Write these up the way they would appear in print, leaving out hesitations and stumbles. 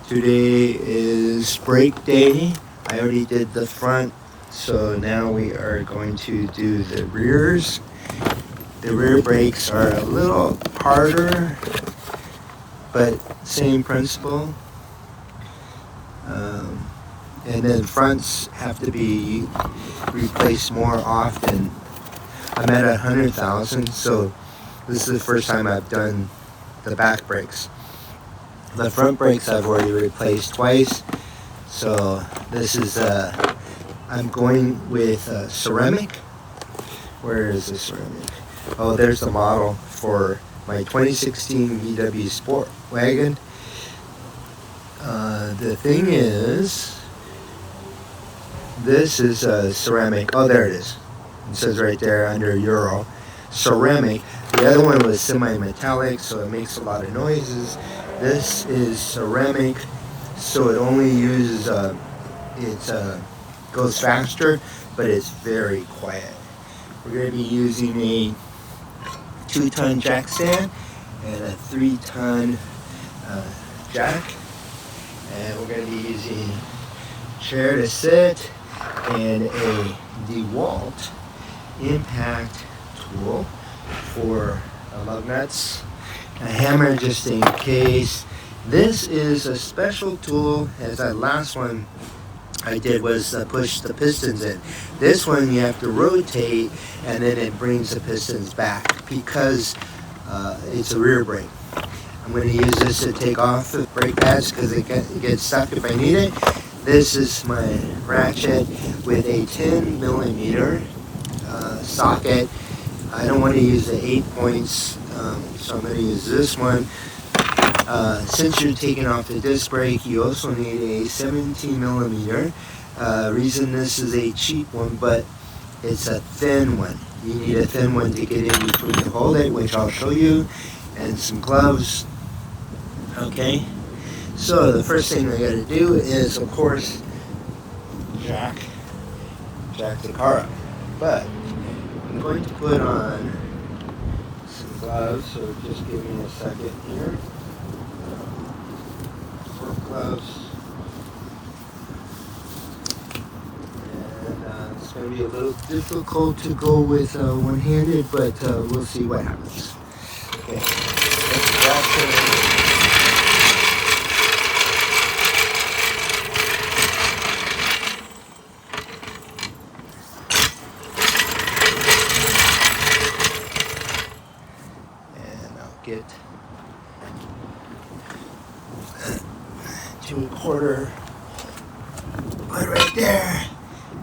Today is brake day. I already did the front, so now we are going to do the rears. The rear brakes are a little harder, but same principle. And then fronts have to be replaced more often. I'm at 100,000, so this is the first time I've done the back brakes. The front brakes I've already replaced twice, so this is I'm going with ceramic. Where is the ceramic? Oh, there's the model for my 2016 VW Sportwagen. The thing is, this is ceramic. Oh, there it is. It says right there under Euro. Ceramic. The other one was semi-metallic, so it makes a lot of noises. This is ceramic, so it only uses, goes faster, but it's very quiet. We're going to be using a 2-ton jack stand and a 3-ton jack. And we're going to be using chair to sit and a DeWalt impact tool for lug nuts, a hammer just in case. This is a special tool, as that last one I did was push the pistons in. This one you have to rotate and then it brings the pistons back because it's a rear brake. I'm going to use this to take off the brake pads because it gets stuck if I need it. This is my ratchet with a 10 millimeter socket. I don't want to use the 8 points, so I'm going to use this one. Since you're taking off the disc brake, you also need a 17 millimeter. Reason this is a cheap one, but it's a thin one. You need a thin one to get in between to hold it, which I'll show you, and some gloves. Okay, so the first thing I got to do is, of course, jack the car up. But I'm going to put on some gloves, so just give me a second here. Gloves. And it's going to be a little difficult to go with one-handed, but we'll see what happens. Okay. And I'll get 2 1/4, put it right there,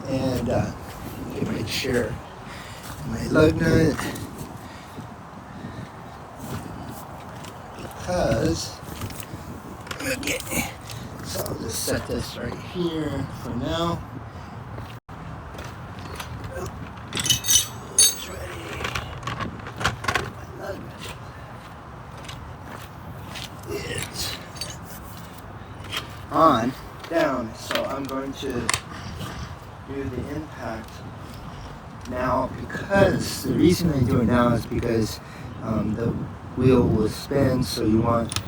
and get my chair, my lug nut, because, okay, so I'll just set this right here for now. It's ready. My lug nut. It's on, down, so I'm going to do the impact now, because the reason I do it now is because the wheel will spin, so you want to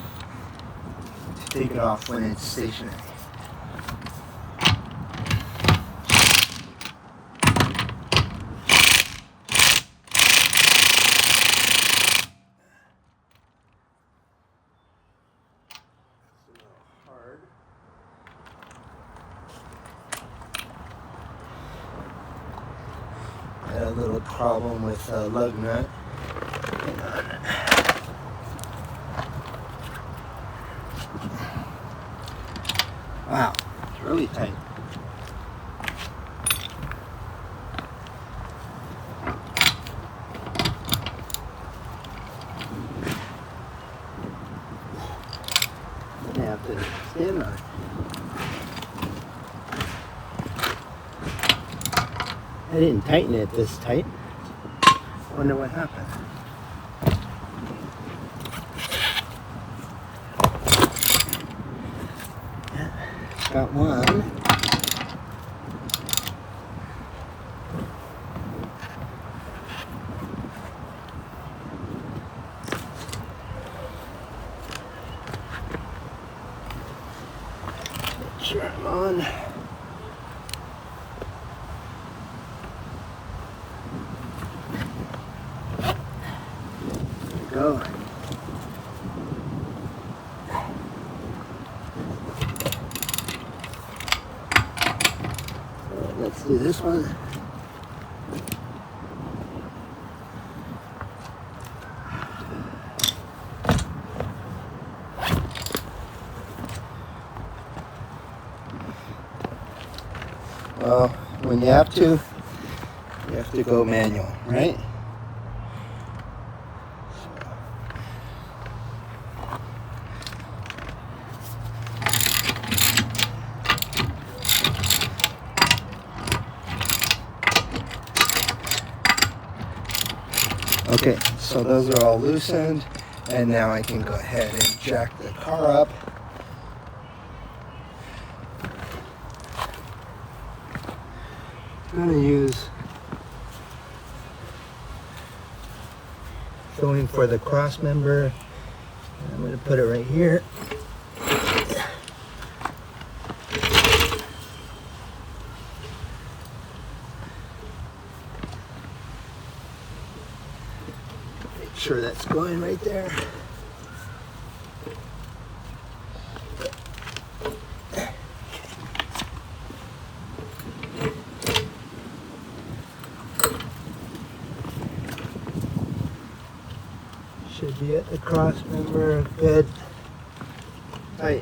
take it off when it's stationary. Had a little problem with a lug nut. Wow, it's really tight. I'm gonna have to stand on it. I didn't tighten it this tight. Wonder what happened. Yeah, got one. sure I'm on. There we go. Let's do this one. Well, when you have to go manual, right? Okay, so those are all loosened, and now I can go ahead and jack the car up. I'm going to use showing for the cross member. I'm going to put it right here. Make sure that's going right there. Should be at the cross member, good, tight.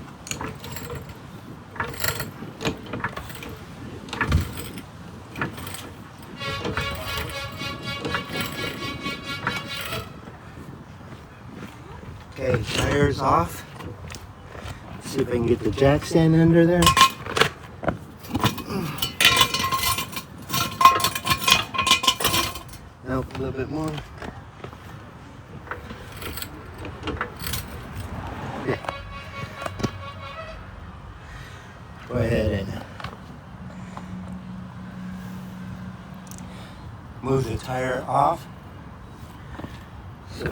Okay, tires off. Let's see if I can get the jack stand under there. Nope, a little bit more. Okay. Go ahead and move the tire off. So,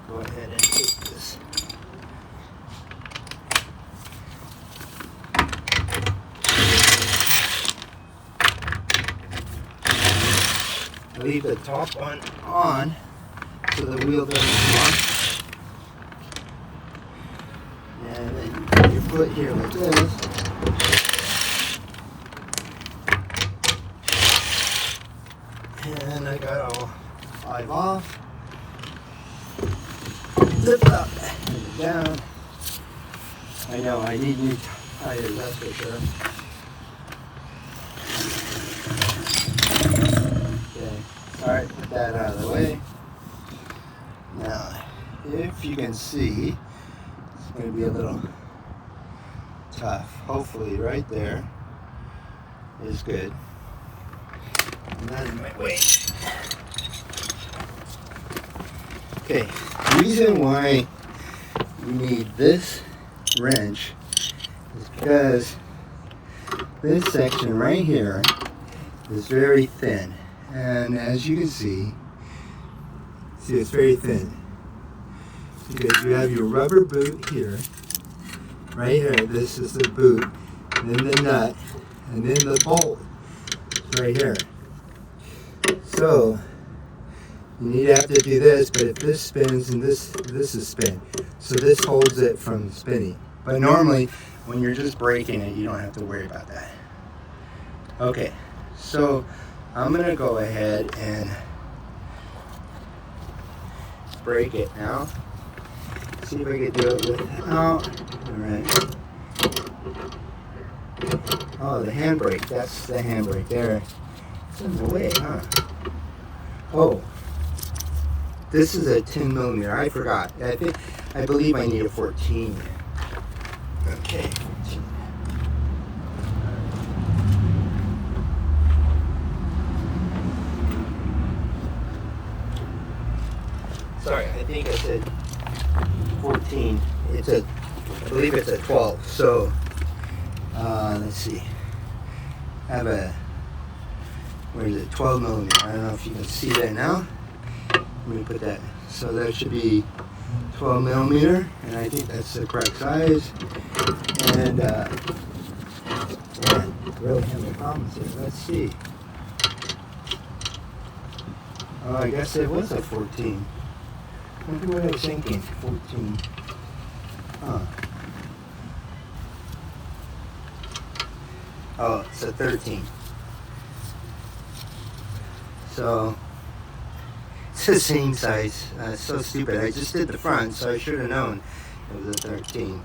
go ahead and take this. Leave the top one on so the wheel doesn't come off. And then you put your foot here like this. And I got all 5 off. Lift up and down. I know, I need new tires, that's for sure. Alright, put that out of the way. Now, if you can see, it's going to be a little tough. Hopefully right there is good. I'm not in my way. Okay, the reason why you need this wrench is because this section right here is very thin. And as you can see it's very thin. Because you have your rubber boot here, right here, this is the boot, and then the nut, and then the bolt right here. So, you need to have to do this, but if this spins and this is spin, so this holds it from spinning. But normally, when you're just braking it, you don't have to worry about that. Okay, so I'm going to go ahead and brake it now. See if I can do it without. Alright. Oh, the handbrake. That's the handbrake there. It's in the way, huh? Oh. This is a 10 millimeter. I forgot. I believe I need a 14. Okay. 14. Sorry, I think I said 14. I believe it's a 12. So, let's see. I have a, where is it? 12 millimeter. I don't know if you can see that now. Let me put that. So that should be 12 millimeter, and I think that's the correct size. And really having problems here. Let's see. Oh, I guess it was a 14. I wonder what I was thinking. 14. Huh. Oh, it's a 13. So it's the same size. It's so stupid. I just did the front, so I should have known it was a 13.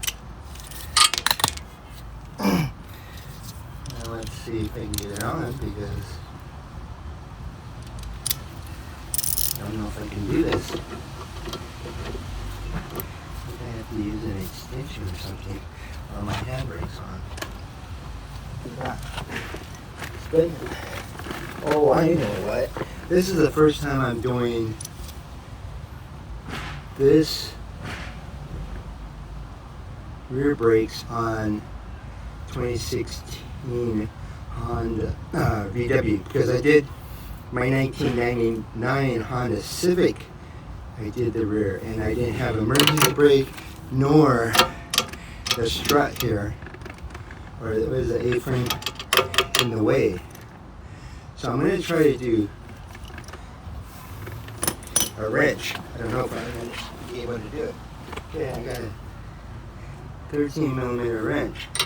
Now let's see if I can get it on, because I don't know if I can do this. I have to use an extension or something, or my handbrake's on. But, oh, I know what. This is the first time I'm doing this rear brakes on 2016 Honda VW, because I did my 1999 Honda Civic. I did the rear, and I didn't have emergency brake nor the strut here, or there was an A-frame in the way. So I'm going to try to do a wrench. I don't know if I'm going to be able to do it. Okay, I got a 13 millimeter wrench. I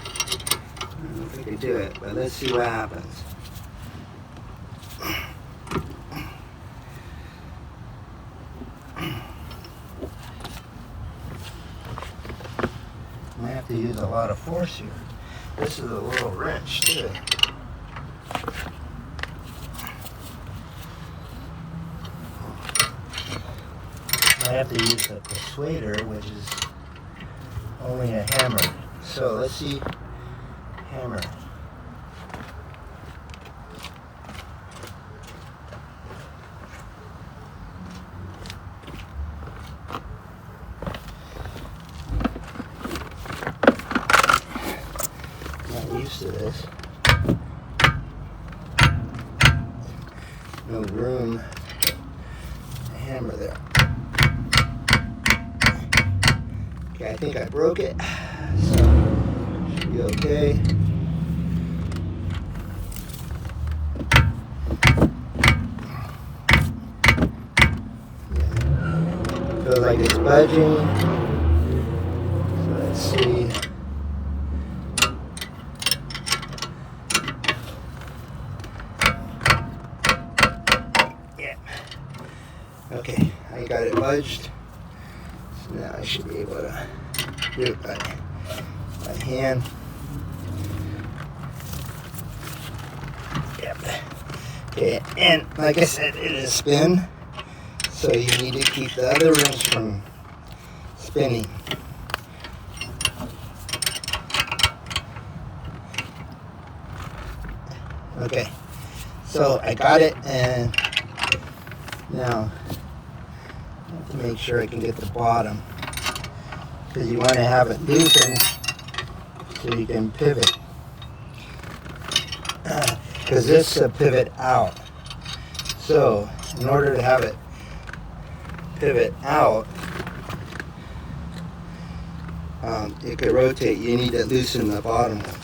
don't know if I can do it, but let's see what happens. I have to use a lot of force here. This is a little wrench too. I have to use a persuader, which is only a hammer. So let's see, hammer. Not used to this. No room to hammer there. Okay, I think I broke it, so should be okay. Yeah. Feels like it's budging. So let's see. Yeah. Okay, I got it budged. Now I should be able to do it by hand. Yep. Okay, and like I said, it is spin, so you need to keep the other wrench from spinning. Okay, so I got it, and now to make sure I can get the bottom, because you want to have it loosened so you can pivot, because this is a pivot out. So in order to have it pivot out, it could rotate. You need to loosen the bottom one,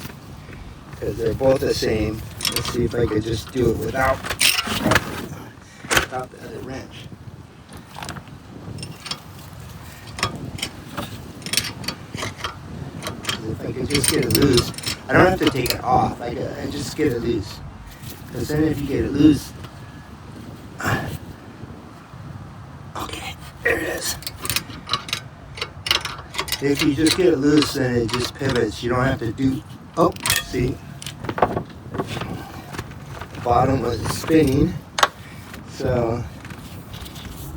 because they're both the same. Let's see if I could just do it without the other wrench. If I could just get it loose, I don't have to take it off. I just get it loose. Because then if you get it loose, okay, there it is. If you just get it loose, then it just pivots. You don't have to do, oh, see, the bottom was spinning, so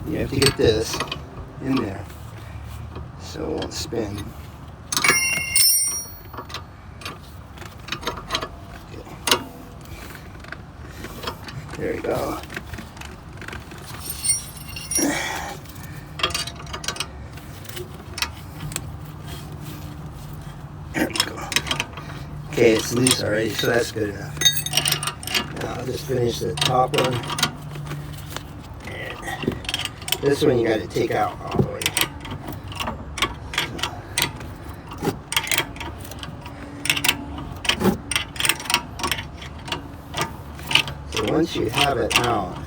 you have to get this in there so it won't spin. There you go. There you go. Okay, it's loose already, so that's good enough. Now I'll just finish the top one and This one you got to take out all the way. So once you have it out,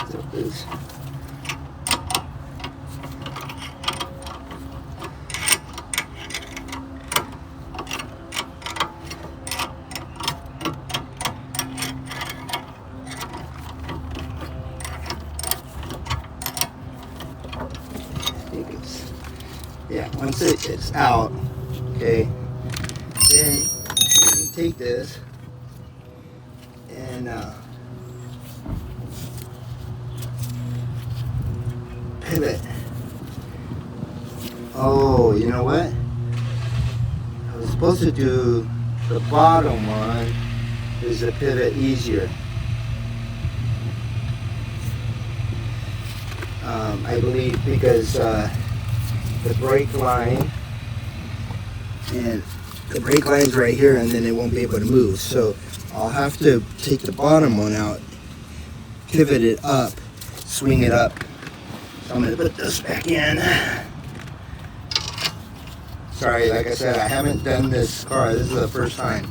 still loose. Yeah, once it's out, okay, then you can take this and pivot. Oh, you know what? I was supposed to do the bottom one is a pivot easier. I believe because the brake line and the brake line's right here, and then it won't be able to move. So I'll have to take the bottom one out, pivot it up, swing it up. So I'm going to put this back in. Sorry, like I said, I haven't done this car. This is the first time.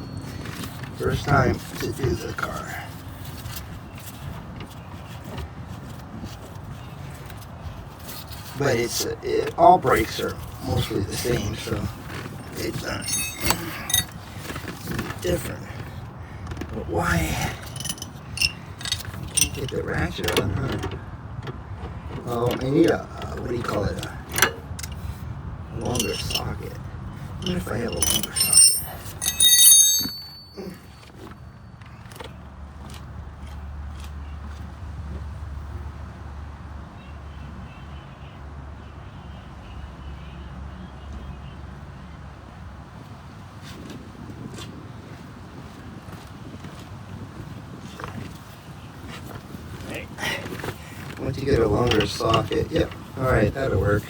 First time to do the car. But all brakes are mostly the same, so it's not different. But why? I can't get the ratchet on, huh? Oh, I need a, what do you call it? A longer socket. I wonder if I have a longer socket. Once you get a longer socket, yep, alright, that'll work.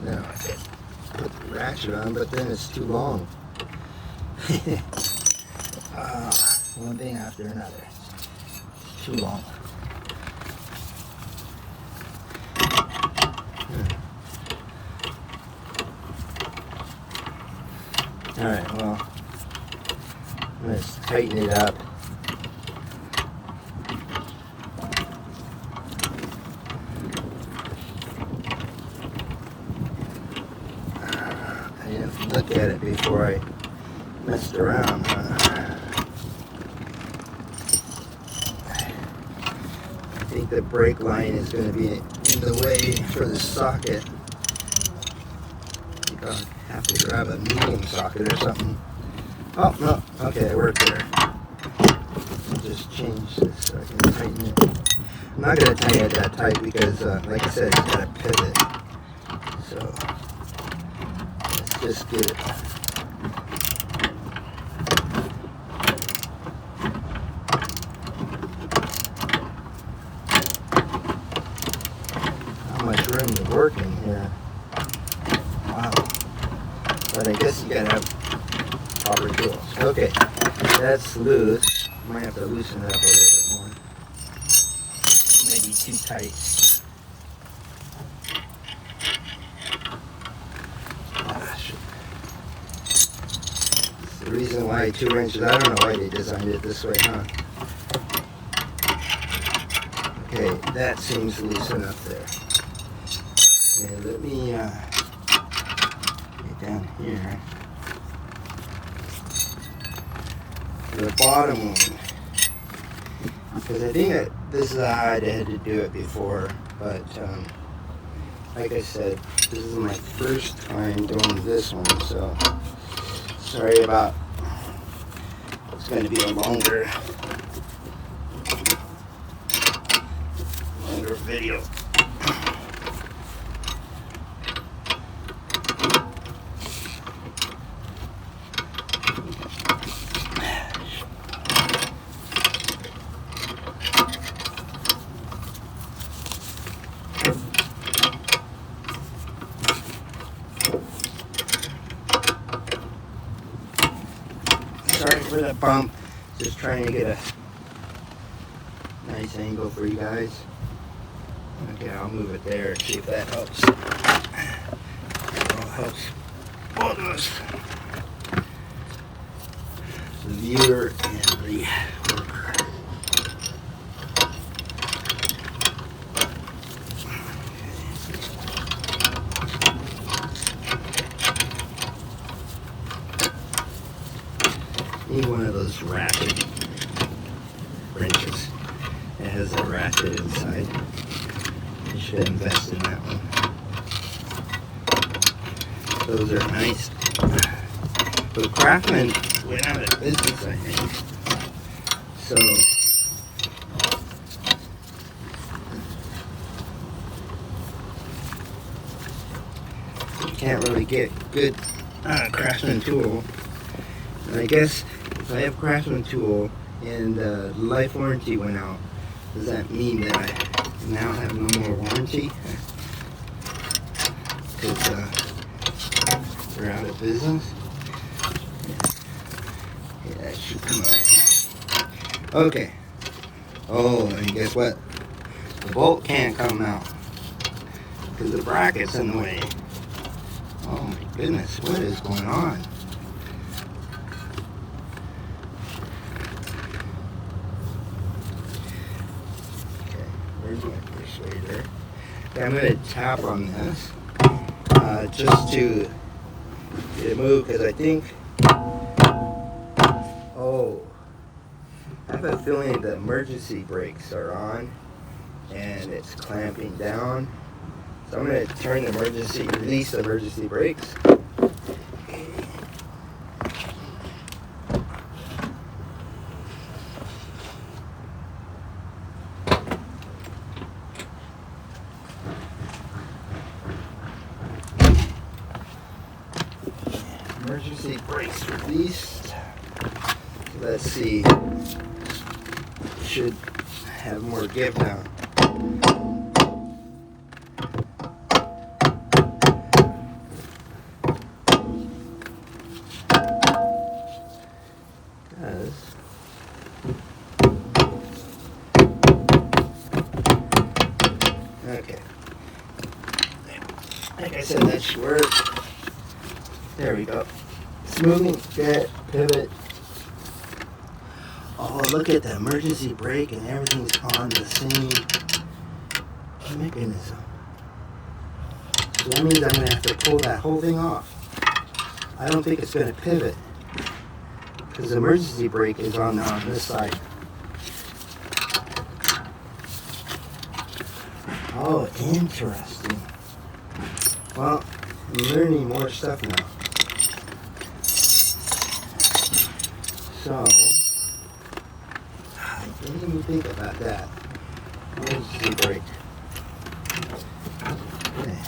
Now I can put the ratchet on, but then it's too long. One thing after another. It's too long. Alright, well, let's tighten it up. Look at it before I messed around. I think the brake line is going to be in the way for the socket. I think I'll have to grab a medium socket or something. Oh, no. Okay, it worked there. I'll just change this so I can tighten it. I'm not going to tighten it that tight because, like I said, it's got a pivot. So just get it. How much room to work in here. Wow. But I guess you gotta have proper tools. Okay, that's loose. Might have to loosen it up a little bit more. Maybe too tight. The reason why 2 inches, I don't know why they designed it this way, huh? Okay, that seems loose enough there. Okay, let me get down here. The bottom one. Because I think this is how I had to do it before, but like I said, this is my first time doing this one, so sorry about it's going to be a longer video. Sorry for the bump. Just trying to get a nice angle for you guys. Okay, I'll move it there, see if that helps. That helps both of us. The viewer and the worker. Need one of those ratchet wrenches. It has a ratchet inside. You should invest in that one. Those are nice. But Craftsman went out of business, I think. So you can't really get good Craftsman tool. And I guess if I have Craftsman tool and the life warranty went out, does that mean that I now have no more warranty? Because we're out of business. Yeah, that should come out. Okay. Oh, and guess what? The bolt can't come out because the bracket's in the way. Oh my goodness, what is going on? Okay, where's my persuader? Okay, I'm going to tap on this just to get it moved because I think, oh, I have a feeling the emergency brakes are on and it's clamping down. So I'm going to turn the release the emergency brakes. Emergency brakes released. So let's see. Should have more give now. Okay. Like I said, that should work. There we go. Smoothing, good, pivot. Oh, look at the emergency brake and everything's on the same mechanism. So that means I'm going to have to pull that whole thing off. I don't think it's going to pivot because the emergency brake is on this side. Oh, interesting. Well, I'm learning more stuff now. So, I didn't even think about that. Emergency brake. Okay.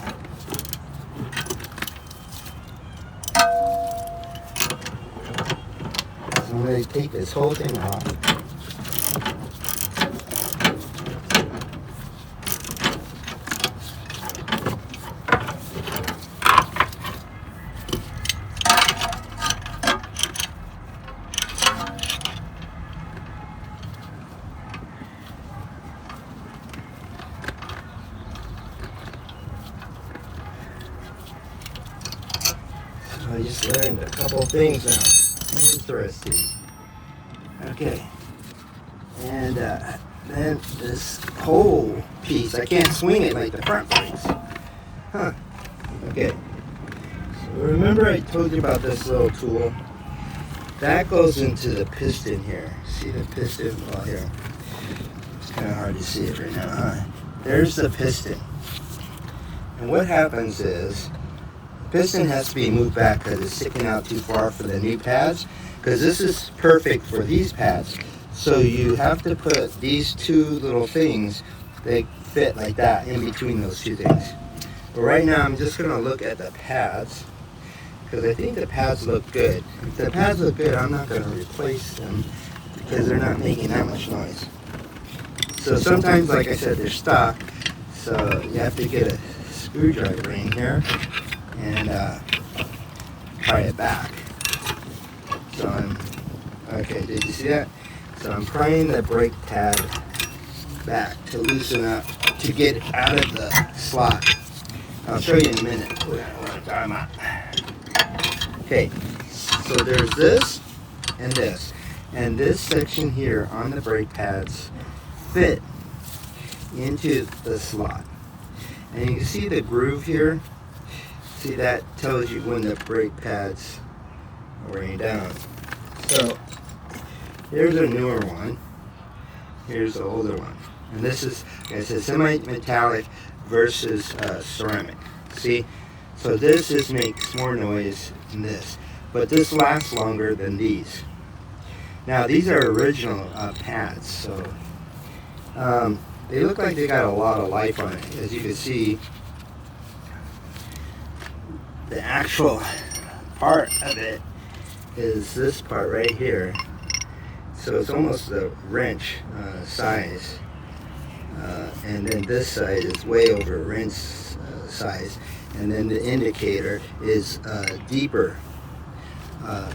So I'm going to take this whole thing off. I just learned a couple things now. Interesting. Okay. And then this whole piece, I can't swing it like the front brakes. Huh. Okay. So remember I told you about this little tool? That goes into the piston here. See the piston? Well, here. It's kind of hard to see it right now, huh? There's the piston. And what happens is, piston has to be moved back because it's sticking out too far for the new pads, because this is perfect for these pads. So you have to put these two little things, they fit like that in between those two things. But right now I'm just going to look at the pads because I think the pads look good. If the pads look good, I'm not going to replace them because they're not making that much noise. So sometimes, like I said, they're stuck, so you have to get a screwdriver in here and pry it back. So okay, did you see that? So I'm prying the brake pad back to loosen up, to get it out of the slot. I'll show you in a minute what I'm talking about. Okay, so there's this and this. And this section here on the brake pads fit into the slot. And you can see the groove here. See, that tells you when the brake pads are wearing down. So here's a newer one. Here's the older one. And this is, like I said, semi-metallic versus ceramic. See? So this makes more noise than this. But this lasts longer than these. Now these are original pads, so they look like they got a lot of life on it. As you can see, the actual part of it is this part right here. So it's almost a wrench size. And then this side is way over wrench size. And then the indicator is deeper.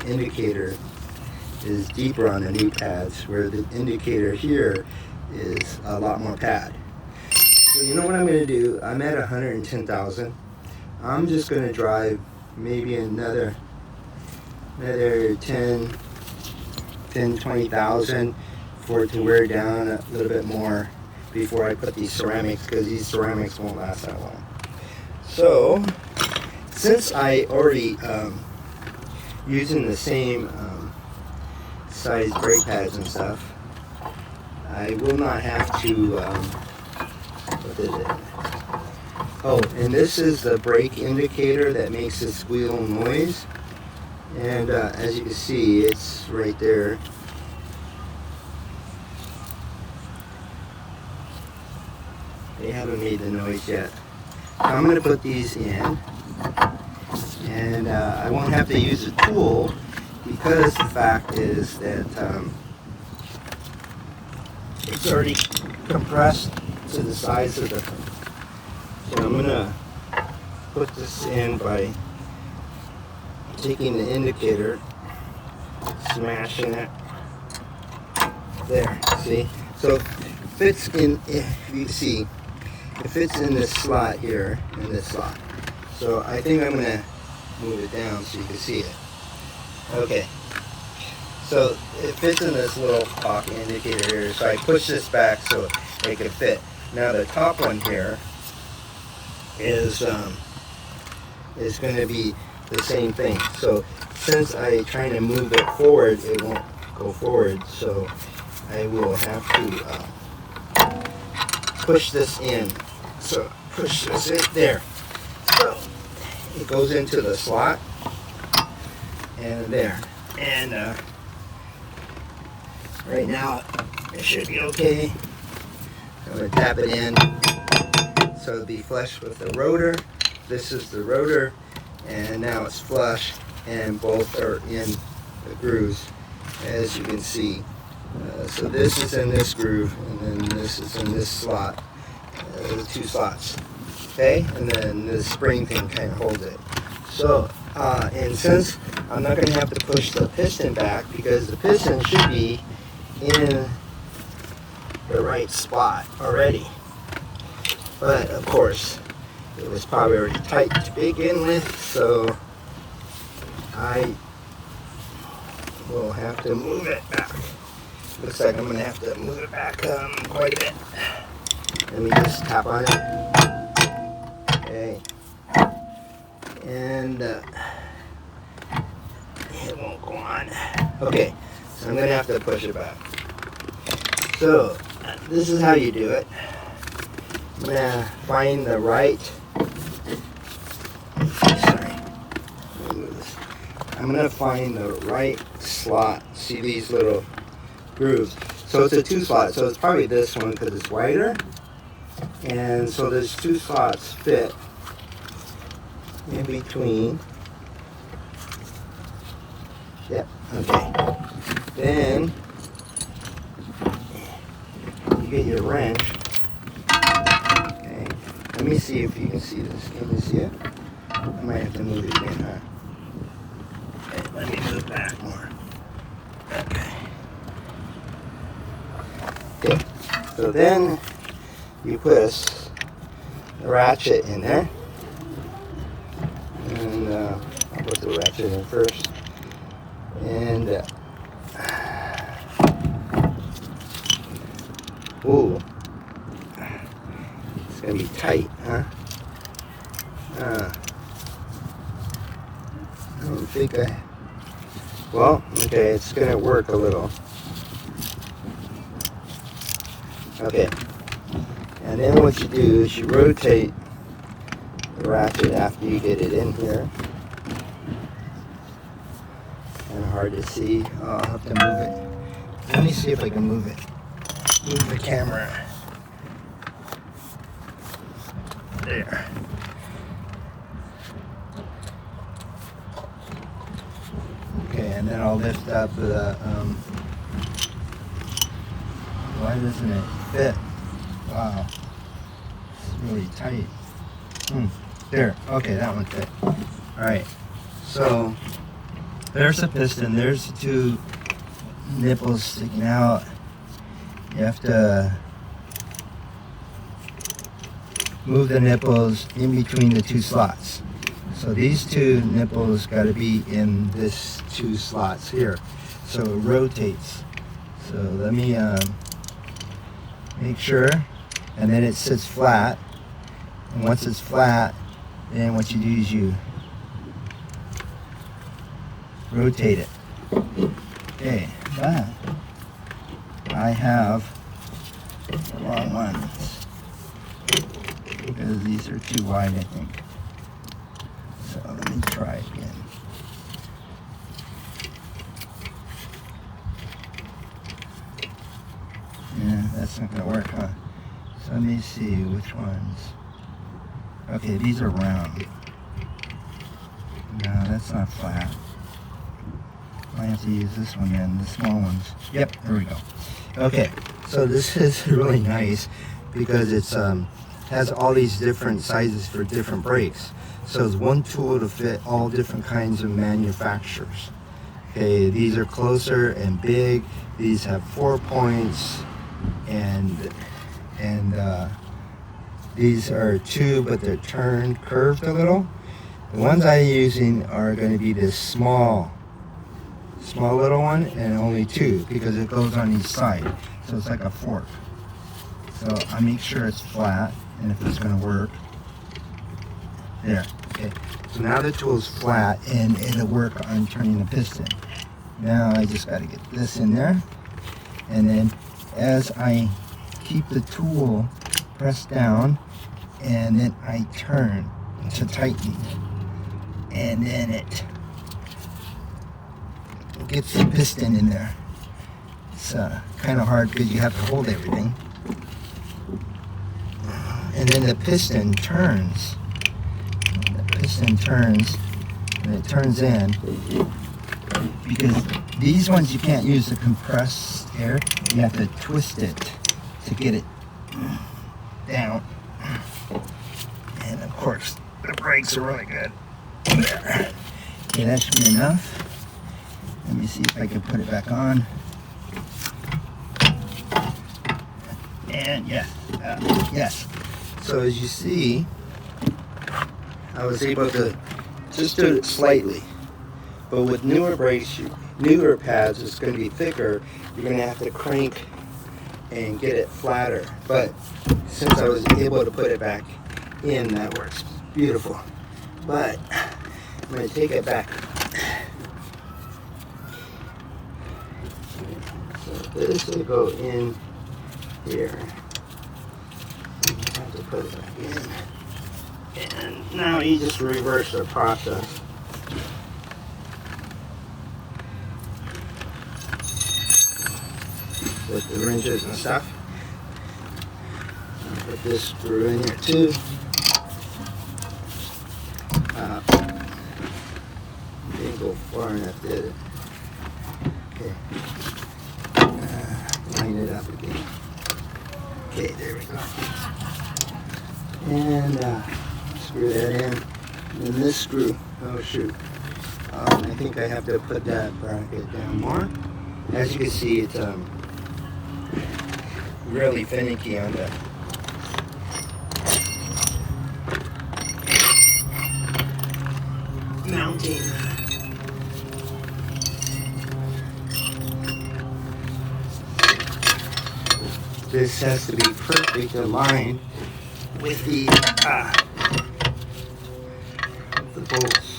Indicator is deeper on the new pads, where the indicator here is a lot more pad. So you know what I'm going to do? I'm at 110,000. I'm just going to drive maybe another 20,000 for it to wear down a little bit more before I put these ceramics, because these ceramics won't last that long. So since I already using the same size brake pads and stuff, I will not have to what is it? Oh, and this is the brake indicator that makes this squeal noise. And as you can see, it's right there. They haven't made the noise yet. I'm going to put these in, and I won't have to use a tool, because the fact is that it's already compressed to the size of the. So I'm going to put this in by taking the indicator, smashing it there. See? So it fits in. If you see, it fits in this slot here, in this slot. So I think I'm going to move it down so you can see it. Okay. So it fits in this little clock indicator here. So I push this back so it can fit. Now the top one here is going to be the same thing. So since I'm trying to move it forward, it won't go forward. So I will have to push this in. So push this in there. So it goes into the slot and there. And right now it should be okay. I'm going to tap it in so it'll be flush with the rotor. This is the rotor, and now it's flush, and both are in the grooves, as you can see. So this is in this groove, and then this is in this slot, the two slots. Okay, and then the spring thing kind of holds it. So, and since I'm not going to have to push the piston back, because the piston should be in the right spot already. But of course, it was probably already tight to begin with, so I will have to move it back. Looks like I'm going to have to move it back quite a bit. Let me just tap on it. Okay. And it won't go on. Okay, so I'm going to have to push it back. So, this is how you do it. I'm going to find the right, I'm going to find the right slot. See these little grooves? So it's a two slot, so it's probably this one because it's wider. And so there's two slots fit in between. Yep, okay. Then you get your wrench. Okay, let me see if you can see this. Can you see it? I might have to move it again, huh? Okay, let me move back more. Okay. Okay, so then you put a ratchet in there. And I'll put the ratchet in first. And ooh, it's gonna be tight, huh? I don't think well, okay, it's gonna work a little. Okay, and then what you do is you rotate the ratchet after you get it in here. Kind of hard to see. Oh, I'll have to move it. Let me see if I can move it. Move the camera. There. Okay, and then I'll lift up the, why doesn't it fit? Wow. It's really tight. There. Okay, that one fit. Alright. So, there's the piston. There's the two nipples sticking out. You have to move the nipples in between the two slots. So these two nipples got to be in this two slots here. So it rotates. So let me make sure. And then it sits flat. And once it's flat, then what you do is you rotate it. Okay, but I have the wrong ones because these are too wide, I think. So let me try again. Yeah, that's not gonna work, huh? So let me see which ones. Okay, these are round. No, that's not flat. I have to use this one then, the small ones. Yep, there we go. Okay, so this is really nice because it's has all these different sizes for different brakes. So it's one tool to fit all different kinds of manufacturers. Okay, these are closer and big. These have 4 points, and these are 2, but they're curved a little. The ones I'm using are going to be this small little one, and only 2 because it goes on each side. So it's like a fork. So I make sure it's flat, and if it's going to work. There. Okay. So now the tool's flat, and it'll work on turning the piston. Now I just got to get this in there, and then as I keep the tool pressed down, and then I turn to tighten, and then it gets the piston in there. It's kind of hard because you have to hold everything. And then the piston turns. And it turns in, because these ones you can't use the compressed air. You have to twist it to get it down. And of course, the brakes are really good. There. Okay, that should be enough. Let me see if I can put it back on. And yes, yes. So as you see, I was able to just do it slightly. But with newer brakes, newer pads, it's going to be thicker. You're going to have to crank and get it flatter. But since I was able to put it back in, that works beautiful. But I'm going to take it back. So this will go in here. I have to put it back in. And now you just reverse the process. With the wrenches and stuff. I'll put this screw in here too. Didn't go far enough, did it? Okay. Line it up again. Okay, there we go. And screw that in. And then this screw, oh shoot. I think I have to put that bracket down more. As you can see, it's really finicky on the mounting. This has to be perfect aligned with the bolts.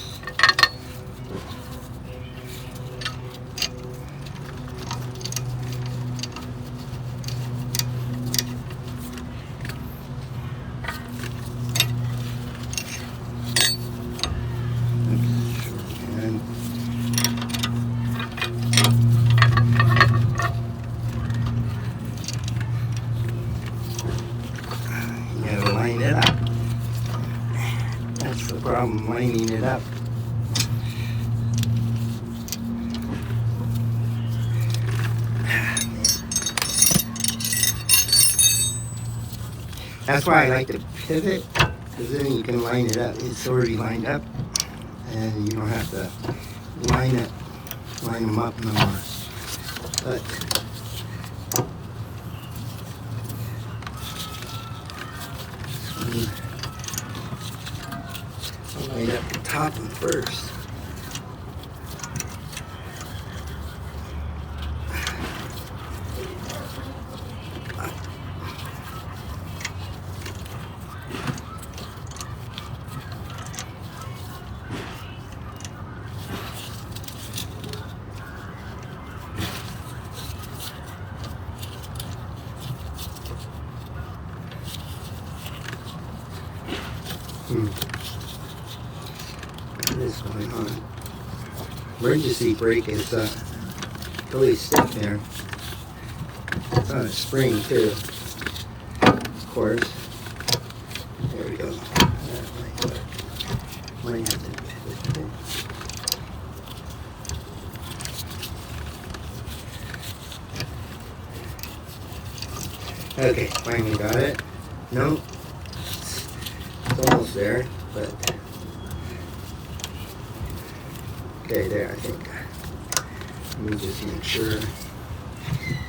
Line it up. That's the problem, lining it up. That's why I like to pivot, because then you can line it up. It's already lined up, and you don't have to line them up no more. But I'll line up the top one first. This going on. Emergency brake is totally stiff there. It's on a spring too, of course. There we go. Might have to pivot it. Okay, finally got it. No, it's almost there, but okay, there, I think. Let me just make sure.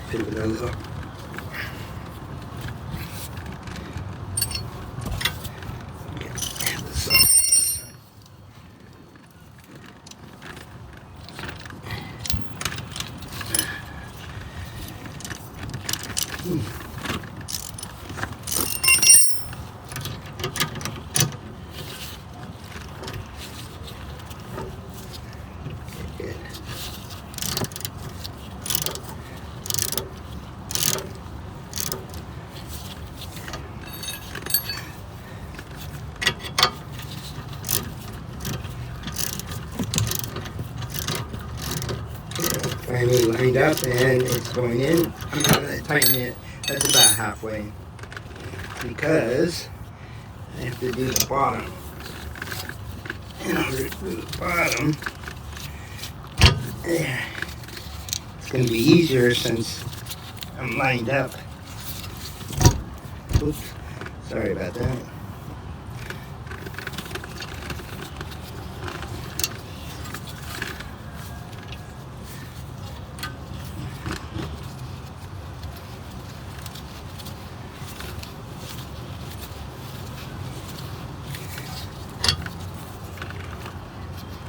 Pivot a little. Yeah, this up. Finally lined up and it's going in. I'm going to tighten it. That's about halfway because I have to do the bottom. In order to do the bottom, it's going to be easier since I'm lined up. Oops, sorry about that.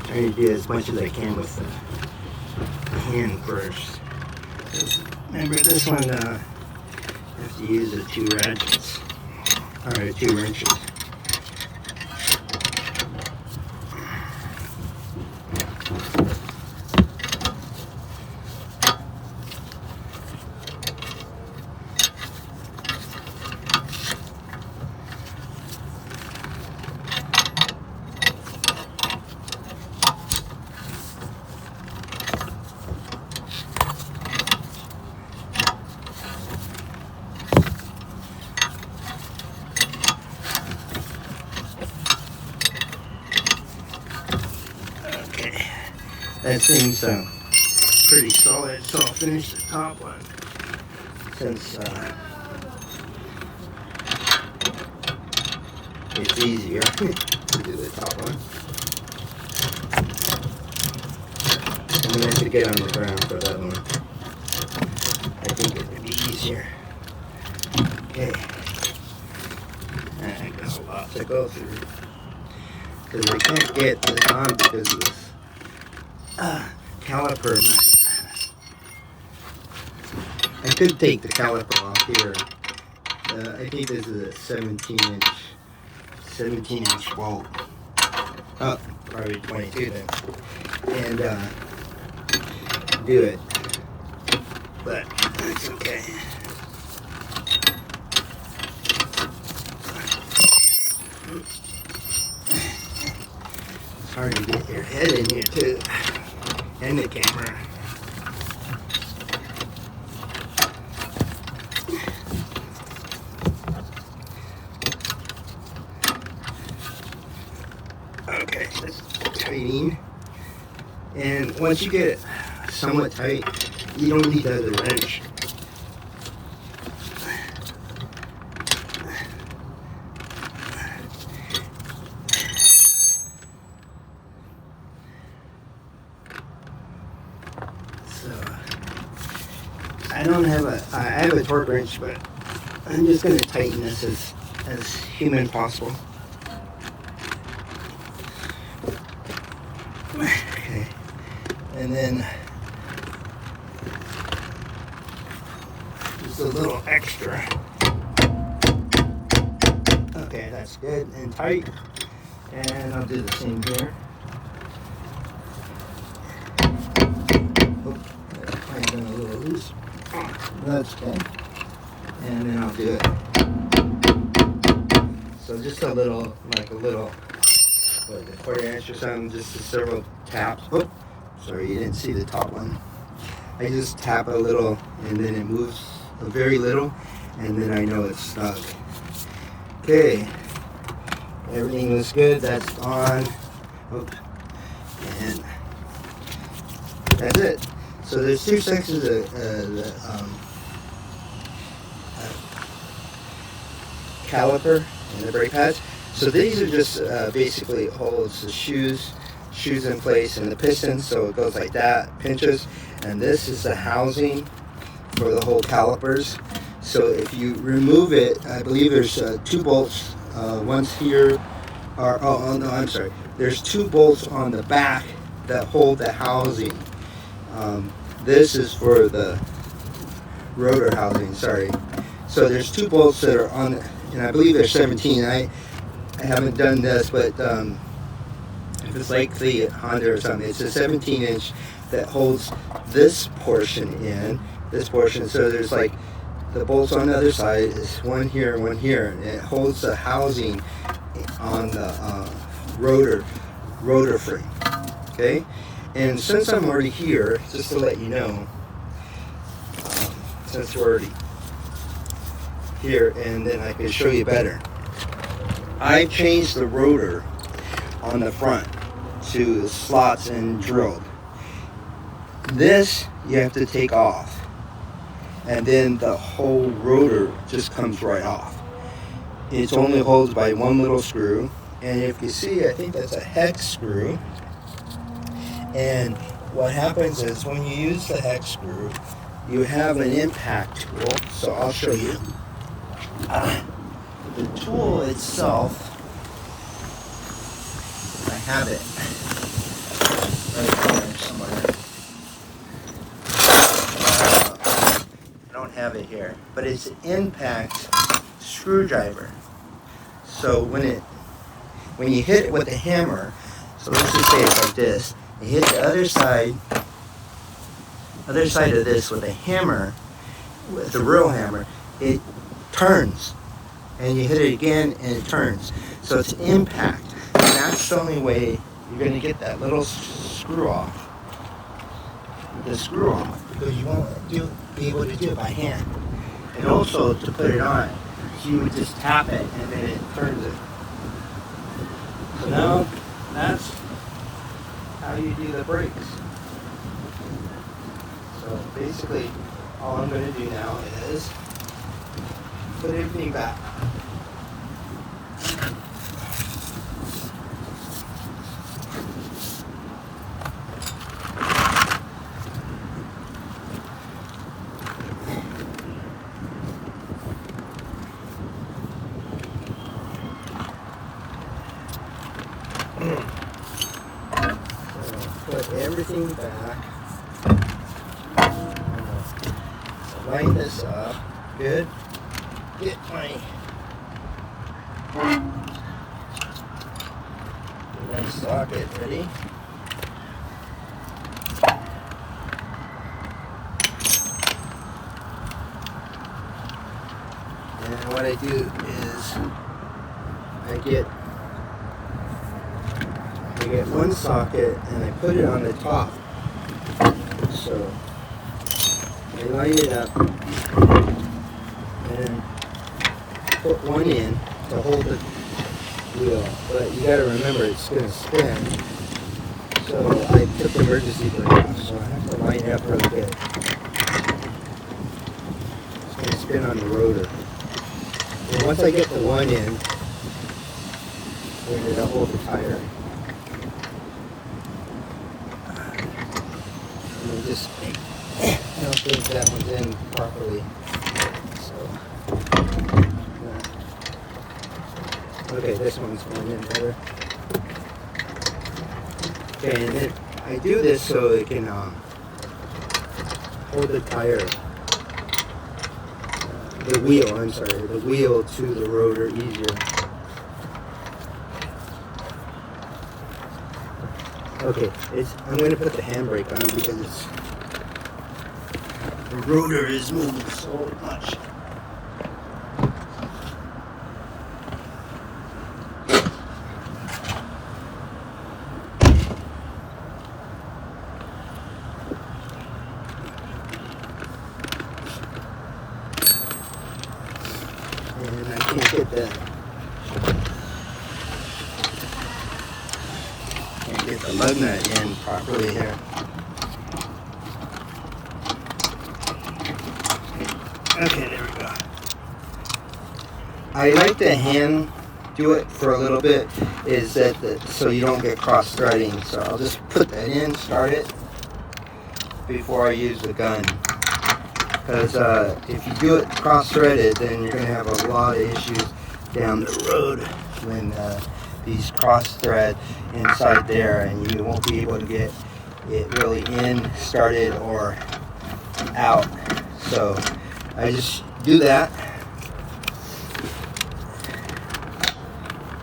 Trying to do as much as I can with the hand first. Remember this one, you have to use the 2 ratchets, or 2 wrenches. That seems pretty solid, so I'll finish the top one since it's easier to do the top one. I'm going to have to get on the ground for that one. I think it would be easier. Okay. There's a lot to go through. Because I can't get this on because of this caliper. I could take the caliper off here. I think this is a 17-inch bolt. Oh, probably 22 then. And do it. But that's okay. It's hard to get your head in here too. And the camera. Okay, that's tightening. And once you get it somewhat tight, you don't need the other wrench. So I have a torque wrench, but I'm just going to tighten this as human possible. Okay, and then just a little extra. Okay, that's good and tight. And I'll do the same here. Oh, I'm going a little loose. That's good. And then I'll do it. So just a little, like a little, what, a quarter inch or something, just several taps. Oh, sorry, you didn't see the top one. I just tap a little and then it moves a very little and then I know it's stuck. Okay, everything looks good, that's on. Oh, and that's it. So there's two sections of the caliper and the brake pads. So these are just basically holds the shoes in place and the piston, so it goes like that, pinches. And this is the housing for the whole calipers. So if you remove it, I believe there's two bolts. One's here. Oh no, I'm sorry. There's two bolts on the back that hold the housing. This is for the rotor housing. Sorry. So there's two bolts that are on, and I believe they're 17. I haven't done this, but if it's like the Honda or something, it's a 17-inch that holds this portion in, this portion. So there's like the bolts on the other side is one here and one here, and it holds the housing on the rotor frame. Okay, and since I'm already here, just to let you know, since we're already here, and then I can show you better. I changed the rotor on the front to slots and drilled. This you have to take off, and then the whole rotor just comes right off. It's only holds by one little screw, and if you see, I think that's a hex screw. And what happens is when you use the hex screw, you have an impact tool. So I'll show you. The tool itself, I have it right there somewhere. I don't have it here, but it's an impact screwdriver. So when you hit it with a hammer, so let's just say it's like this, you hit the other side of this with a hammer, with a real hammer, it turns. And you hit it again and it turns. So it's impact. And that's the only way you're going to get that little screw off. The screw off, because you won't be able to do it by hand. And also to put it on, you would just tap it and then it turns it. So now that's how you do the brakes. So basically all I'm going to do now is put everything back. lean back. Line this up. Good. Get my socket ready. And what I do is I get one socket and I put it on the top. So I line it up and put one in to hold the wheel, but you gotta remember it's gonna spin. So I took the emergency brake off, so I have to line it up really good. It's gonna spin on the rotor. And once I get the one in, I'm gonna hold the tire. And just I don't think that one's in properly. Okay, this one's going in better. Okay, and then I do this so it can hold the tire, the wheel to the rotor easier. Okay, I'm going to put the handbrake on because the rotor is moving so much. And I can't get the lug nut in properly here. Okay, there we go. I like to hand do it for a little bit, is that so you don't get cross threading. So I'll just put that in, start it before I use the gun. Because if you do it cross-threaded, then you're going to have a lot of issues down the road when these cross-thread inside there, and you won't be able to get it really in, started, or out. So I just do that.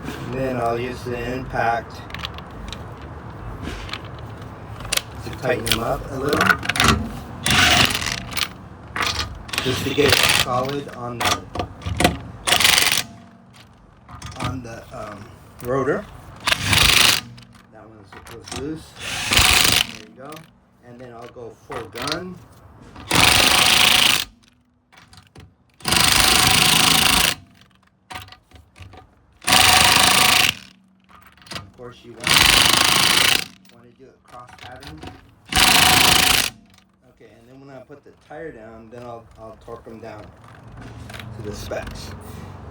And then I'll use the impact to tighten them up a little. Just to get it solid on the rotor. That one was loose. There you go. And then I'll go full gun. Of course, you want to do it cross pattern. Okay, and then when I put the tire down, then I'll torque them down to the specs.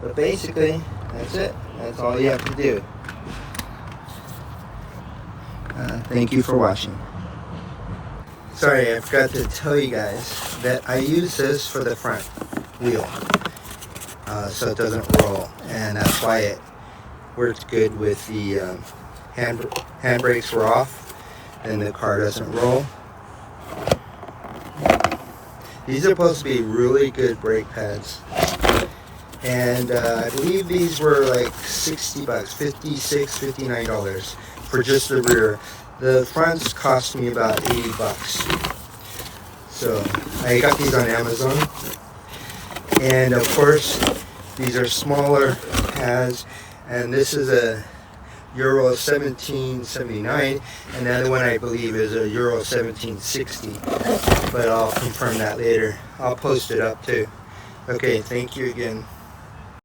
But basically, that's it. That's all you have to do. Thank you for watching. Sorry, I forgot to tell you guys that I use this for the front wheel, so it doesn't roll, and that's why it works good with the handbrakes were off, and the car doesn't roll. These are supposed to be really good brake pads. And I believe these were like 60 bucks, $56, $59 for just the rear. The fronts cost me about 80 bucks. So I got these on Amazon. And of course, these are smaller pads. And this is a Euro 1779, and the other one I believe is a Euro 1760, but I'll confirm that later. I'll post it up too. Okay, thank you again.